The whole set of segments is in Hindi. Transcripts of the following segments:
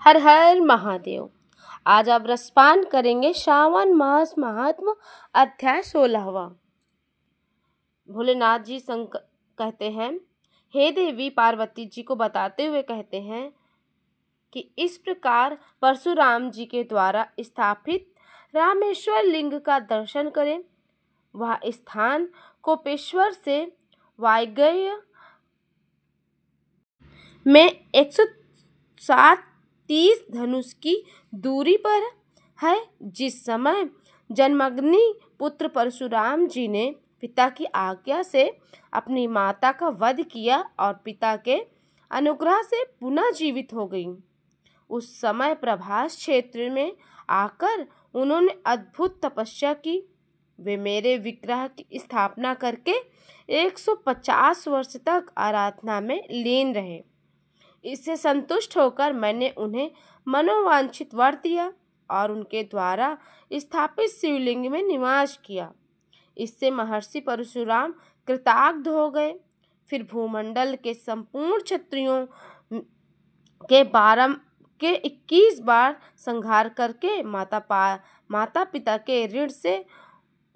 हर हर महादेव। आज आप रसपान करेंगे श्रावण मास महात्म अध्याय 16वां। भोलेनाथ जी कहते हैं, हे देवी, पार्वती जी को बताते हुए कहते हैं कि इस प्रकार परशुराम जी के द्वारा स्थापित रामेश्वर लिंग का दर्शन करें। वह स्थान कोपेश्वर से वायव्य में 130 धनुष की दूरी पर है। जिस समय जन्मग्नि पुत्र परशुराम जी ने पिता की आज्ञा से अपनी माता का वध किया और पिता के अनुग्रह से पुनः जीवित हो गई, उस समय प्रभास क्षेत्र में आकर उन्होंने अद्भुत तपस्या की। वे मेरे विग्रह की स्थापना करके 150 वर्ष तक आराधना में लीन रहे। इससे संतुष्ट होकर मैंने उन्हें मनोवांछित वर दिया और उनके द्वारा स्थापित शिवलिंग में निवास किया। इससे महर्षि परशुराम कृतार्थ हो गए। फिर भूमंडल के संपूर्ण क्षत्रियों के 21 बार संहार करके माता पिता के ऋण से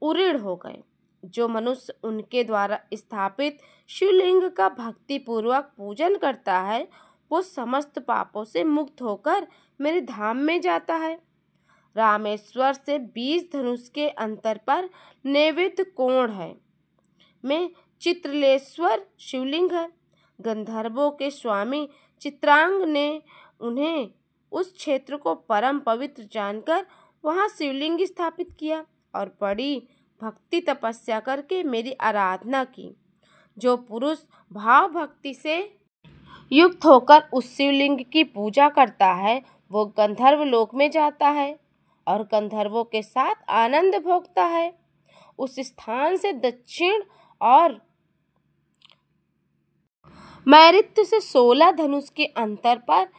उऋण हो गए। जो मनुष्य उनके द्वारा स्थापित शिवलिंग का भक्ति पूर्वक पूजन करता है, वो समस्त पापों से मुक्त होकर मेरे धाम में जाता है। रामेश्वर से 20 धनुष के अंतर पर नैवेद्य कोण है में चित्रलेश्वर शिवलिंग है। गंधर्वों के स्वामी चित्रांग ने उन्हें उस क्षेत्र को परम पवित्र जानकर वहां शिवलिंग स्थापित किया और बड़ी भक्ति तपस्या करके मेरी आराधना की। जो पुरुष भाव भक्ति से युक्त होकर उस शिवलिंग की पूजा करता है, वो गंधर्व लोक में जाता है और गंधर्वों के साथ आनंद भोगता है। उस स्थान से दक्षिण और नैऋत्य से 16 धनुष के अंतर पर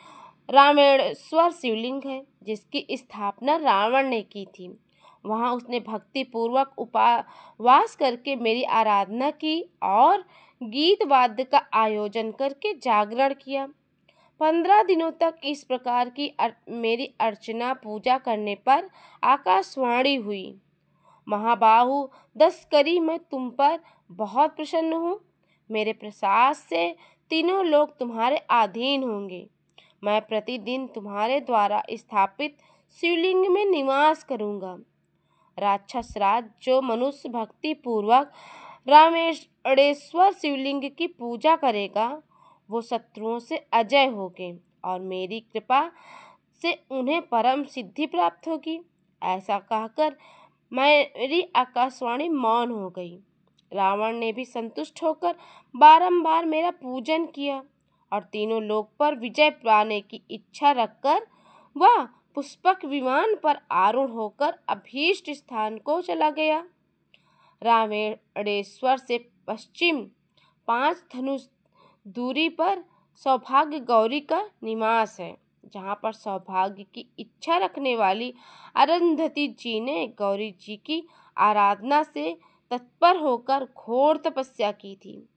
रामेश्वर शिवलिंग है, जिसकी स्थापना रावण ने की थी। वहां उसने भक्ति पूर्वक उपवास करके मेरी आराधना की और गीत वाद्य का आयोजन करके जागरण किया। 15 दिनों तक इस प्रकार की मेरी अर्चना पूजा करने पर आकाशवाणी हुई, महाबाहु दशकरी, मैं तुम पर बहुत प्रसन्न हूँ। मेरे प्रसाद से तीनों लोग तुम्हारे अधीन होंगे। मैं प्रतिदिन तुम्हारे द्वारा स्थापित शिवलिंग में निवास करूँगा। राक्षस राज जो मनुष्य भक्ति पूर्वक रामेश्वर शिवलिंग की पूजा करेगा, वो शत्रुओं से अजय होंगे और मेरी कृपा से उन्हें परम सिद्धि प्राप्त होगी। ऐसा कहकर मेरी आकाशवाणी मौन हो गई। रावण ने भी संतुष्ट होकर बारंबार मेरा पूजन किया और तीनों लोक पर विजय पाने की इच्छा रखकर वह पुष्पक विमान पर आरूढ़ होकर अभीष्ट स्थान को चला गया। रामेश्वर से पश्चिम 5 धनुष दूरी पर सौभाग्य गौरी का निवास है, जहाँ पर सौभाग्य की इच्छा रखने वाली अरुंधति जी ने गौरी जी की आराधना से तत्पर होकर घोर तपस्या की थी।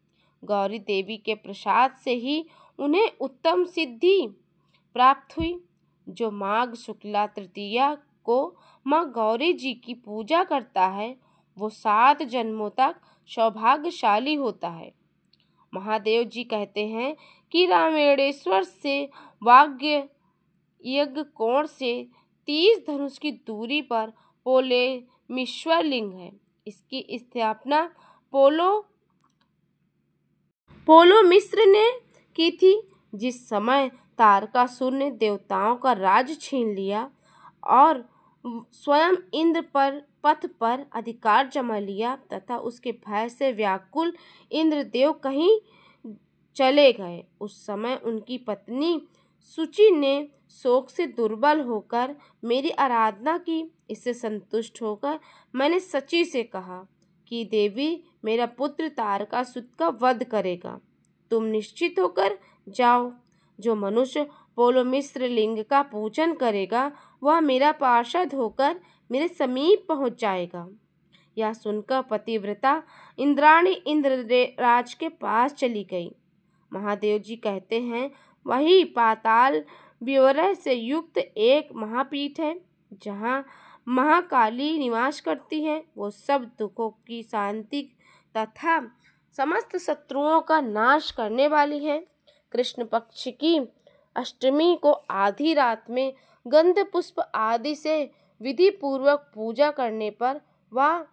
गौरी देवी के प्रसाद से ही उन्हें उत्तम सिद्धि प्राप्त हुई। जो माघ शुक्ला तृतीया को माँ गौरी जी की पूजा करता है, वो 7 जन्मों तक सौभाग्यशाली होता है। महादेव जी कहते हैं कि रामेश्वर से वाग्य यज्ञ कोण से 30 धनुष की दूरी पर पोलेमीश्वर लिंग है। इसकी स्थापना पोलो मिश्र ने की थी। जिस समय तारकासुर ने देवताओं का राज छीन लिया और स्वयं इंद्र पर पथ पर अधिकार जमा लिया तथा उसके भय से व्याकुल इंद्रदेव कहीं चले गए, उस समय उनकी पत्नी सुचि ने शोक से दुर्बल होकर मेरी आराधना की। इससे संतुष्ट होकर मैंने सची से कहा कि देवी, मेरा पुत्र तारकासुर का वध करेगा, तुम निश्चित होकर जाओ। जो मनुष्य पोलोमिश्र लिंग का पूजन करेगा, वह मेरा पार्षद होकर मेरे समीप पहुंच जाएगा। यह सुनकर पतिव्रता इंद्राणी इंद्रराज के पास चली गई। महादेव जी कहते हैं, वही पाताल विवरण से युक्त एक महापीठ है जहाँ महाकाली निवास करती है। वो सब दुखों की शांति तथा समस्त शत्रुओं का नाश करने वाली है। कृष्ण पक्ष की अष्टमी को आधी रात में गंध पुष्प आदि से विधि पूर्वक पूजा करने पर वह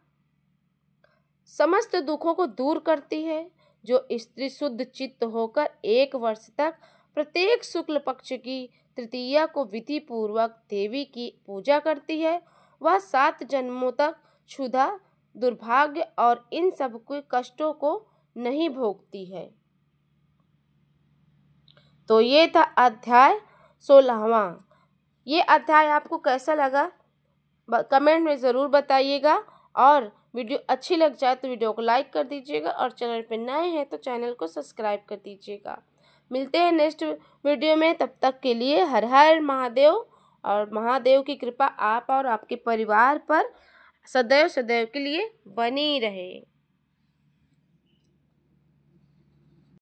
समस्त दुखों को दूर करती है। जो स्त्री शुद्ध चित्त होकर 1 वर्ष तक प्रत्येक शुक्ल पक्ष की तृतीया को विधि पूर्वक देवी की पूजा करती है, वह 7 जन्मों तक क्षुधा, दुर्भाग्य और इन सब के कष्टों को नहीं भोगती है। तो ये था अध्याय 16वां। ये अध्याय आपको कैसा लगा कमेंट में ज़रूर बताइएगा, और वीडियो अच्छी लग जाए तो वीडियो को लाइक कर दीजिएगा, और चैनल पर नए हैं तो चैनल को सब्सक्राइब कर दीजिएगा। मिलते हैं नेक्स्ट वीडियो में, तब तक के लिए हर हर महादेव, और महादेव की कृपा आप और आपके परिवार पर सदैव सदैव के लिए बनी रहे।